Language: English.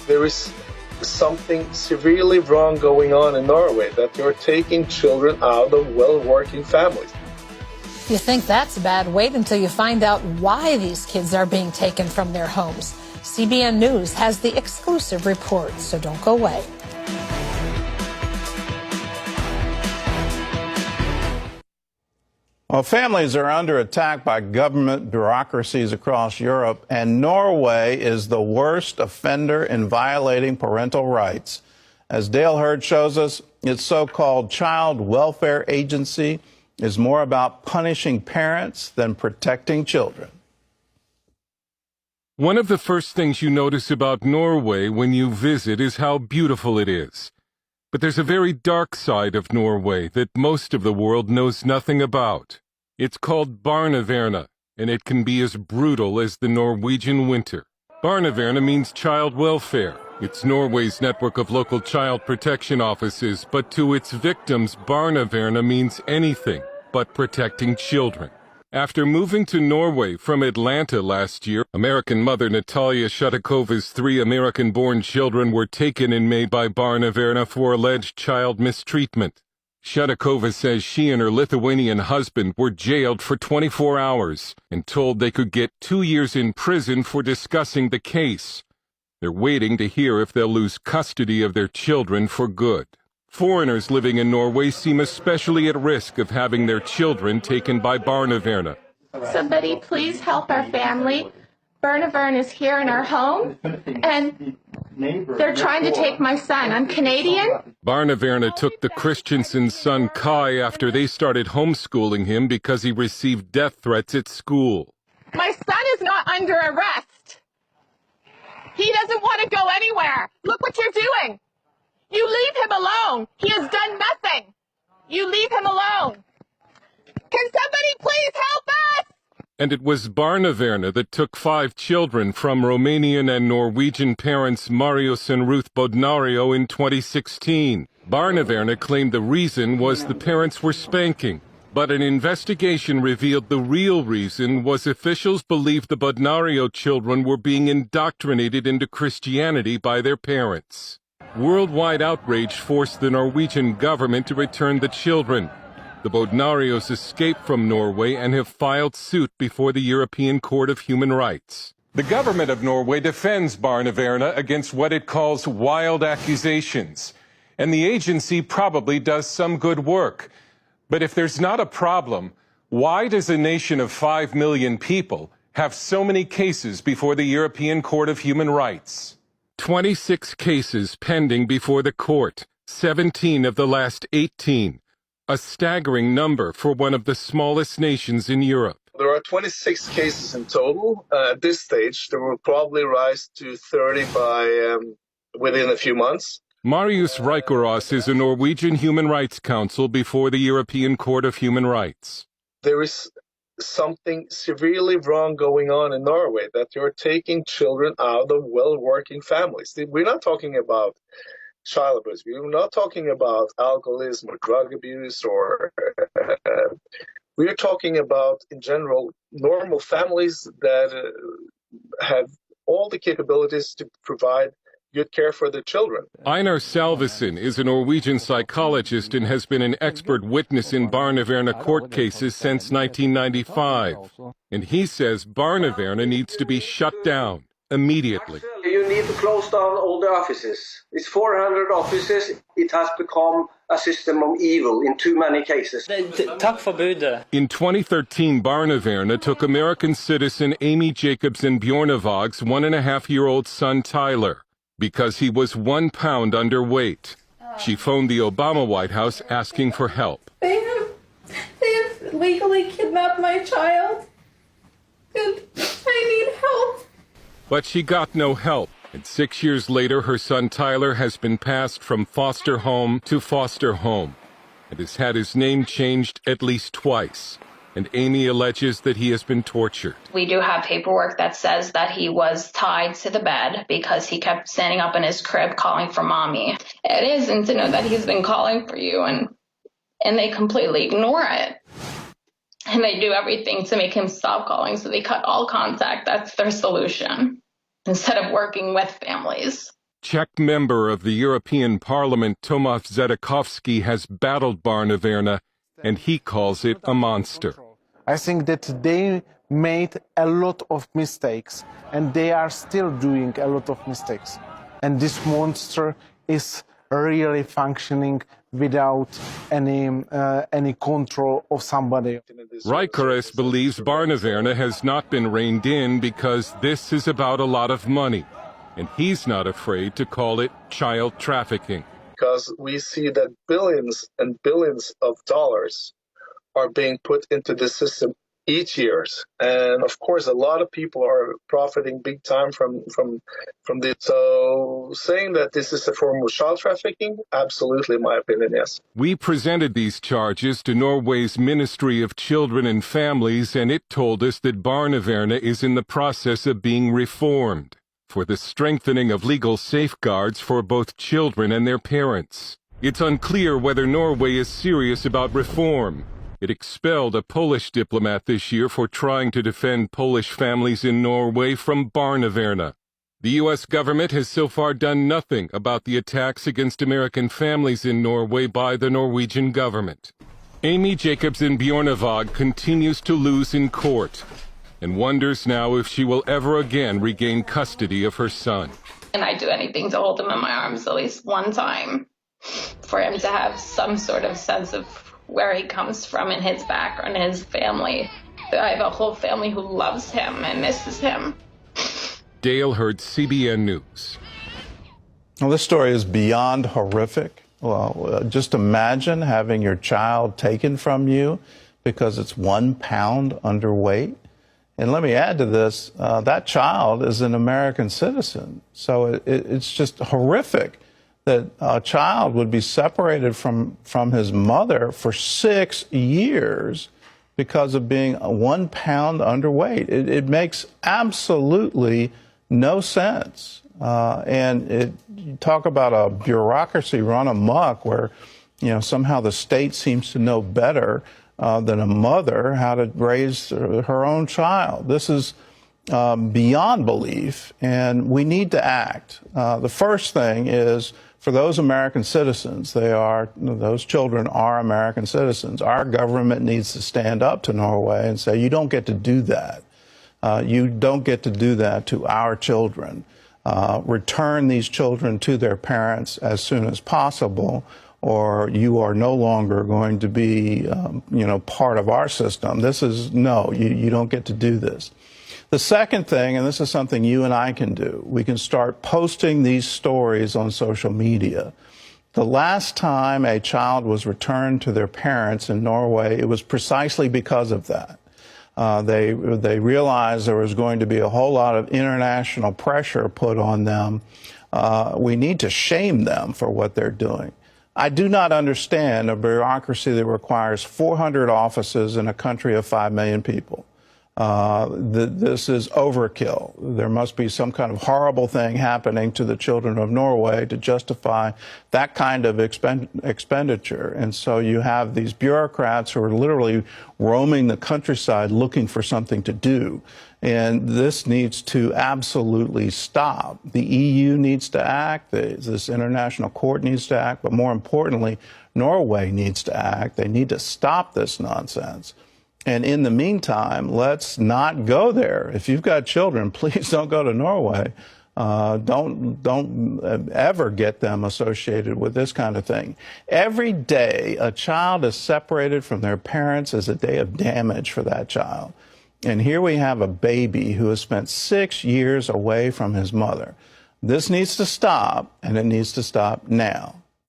There is something severely wrong going on in Norway, that you're taking children out of well-working families. If you think that's bad, wait until you find out why these kids are being taken from their homes. CBN News has the exclusive report, so don't go away. Well, families are under attack by government bureaucracies across Europe, and Norway is the worst offender in violating parental rights. As Dale Hurd shows us, its so-called child welfare agency is more about punishing parents than protecting children. One of the first things you notice about Norway when you visit is how beautiful it is. But there's a very dark side of Norway that most of the world knows nothing about. It's called Barnevernet, and it can be as brutal as the Norwegian winter. Barnevernet means child welfare. It's Norway's network of local child protection offices, but to its victims, Barnevernet means anything but protecting children. After moving to Norway from Atlanta last year, American mother Natalia Shatakova's 3 American-born children were taken in May by Barnevernet for alleged child mistreatment. Shatakova says she and her Lithuanian husband were jailed for 24 hours and told they could get 2 years in prison for discussing the case. They're waiting to hear if they'll lose custody of their children for good. Foreigners living in Norway seem especially at risk of having their children taken by Barnevernet. Somebody please help our family. Barnevernet is here in our home, and they're trying to take my son. I'm Canadian. Barnevernet took the Christensen's son Kai after they started homeschooling him because he received death threats at school. My son is not under arrest. He doesn't want to go anywhere. Look what you're doing. You leave him alone. He has done nothing. You leave him alone. Can somebody please help us? And it was Barnevernet that took 5 children from Romanian and Norwegian parents Marius and Ruth Bodnario in 2016. Barnevernet claimed the reason was the parents were spanking. But an investigation revealed the real reason was officials believed the Bodnario children were being indoctrinated into Christianity by their parents. Worldwide outrage forced the Norwegian government to return the children. The Bodnarios escaped from Norway and have filed suit before the European Court of Human Rights. The government of Norway defends Barnevernet against what it calls wild accusations. And the agency probably does some good work. But if there's not a problem, why does a nation of 5 million people have so many cases before the European Court of Human Rights? 26 cases pending before the court, 17 of the last 18. A staggering number for one of the smallest nations in Europe. There are 26 cases in total. At this stage, there will probably rise to 30 by within a few months. Marius Reikerås is a Norwegian human rights counsel before the European Court of Human Rights. There is something severely wrong going on in Norway, that you're taking children out of well-working families. We're not talking about child abuse. We're not talking about alcoholism or drug abuse, or we're talking about, in general, normal families that have all the capabilities to provide good care for their children. Einar Salvesen is a Norwegian psychologist and has been an expert witness in Barnevernet court cases since 1995. And he says Barnevernet needs to be shut down immediately. You need to close down all the offices. It's 400 offices. It has become a system of evil in too many cases. In 2013, Barnevernet took American citizen Amy Jacobsen Bjornevag's 1.5-year-old son Tyler because he was 1 pound underweight. She phoned the Obama White House asking for help. They have legally kidnapped my child, and I need help. But she got no help, and 6 years later, her son Tyler has been passed from foster home to foster home and has had his name changed at least twice. And Amy alleges that he has been tortured. We do have paperwork that says that he was tied to the bed because he kept standing up in his crib calling for mommy. It isn't to know that he's been calling for you, and they completely ignore it. And they do everything to make him stop calling, so they cut all contact. That's their solution, instead of working with families. Czech member of the European Parliament Tomáš Zedekovský has battled Barnevernet, and he calls it a monster. I think that they made a lot of mistakes, and they are still doing a lot of mistakes. And this monster is really functioning without any control of somebody. Rijkeres believes Barnevernet has not been reined in because this is about a lot of money, and he's not afraid to call it child trafficking. Because we see that billions and billions of dollars are being put into the system each year. And of course, a lot of people are profiting big time from this. So saying that this is a form of child trafficking, absolutely, in my opinion, yes. We presented these charges to Norway's Ministry of Children and Families, and it told us that Barnevernet is in the process of being reformed for the strengthening of legal safeguards for both children and their parents. It's unclear whether Norway is serious about reform. It expelled a Polish diplomat this year for trying to defend Polish families in Norway from Barnevernet. The U.S. government has so far done nothing about the attacks against American families in Norway by the Norwegian government. Amy Jacobsen Bjornevag continues to lose in court and wonders now if she will ever again regain custody of her son. And I'd do anything to hold him in my arms at least one time for him to have some sort of sense of where he comes from in his background, his family. I have a whole family who loves him and misses him. Dale Hurd, CBN News. Well, this story is beyond horrific. Well, just imagine having your child taken from you because it's 1 pound underweight. And let me add to this, that child is an American citizen. So it's just horrific that a child would be separated from his mother for 6 years because of being 1 pound underweight. It makes absolutely no sense. And you talk about a bureaucracy run amok where, somehow the state seems to know better than a mother how to raise her own child. This is beyond belief, and we need to act. The first thing is, for those American citizens, those children are American citizens. Our government needs to stand up to Norway and say, you don't get to do that. You don't get to do that to our children. Return these children to their parents as soon as possible, or you are no longer going to be, part of our system. You don't get to do this. The second thing, and this is something you and I can do, we can start posting these stories on social media. The last time a child was returned to their parents in Norway, it was precisely because of that. They realized there was going to be a whole lot of international pressure put on them. We need to shame them for what they're doing. I do not understand a bureaucracy that requires 400 offices in a country of 5 million people. This is overkill. There must be some kind of horrible thing happening to the children of Norway to justify that kind of expenditure. And so you have these bureaucrats who are literally roaming the countryside looking for something to do. And this needs to absolutely stop. The EU needs to act. This international court needs to act. But more importantly, Norway needs to act. They need to stop this nonsense. And in the meantime, let's not go there. If you've got children, please don't go to Norway. Don't ever get them associated with this kind of thing. Every day a child is separated from their parents is a day of damage for that child. And here we have a baby who has spent 6 years away from his mother. This needs to stop, and it needs to stop now.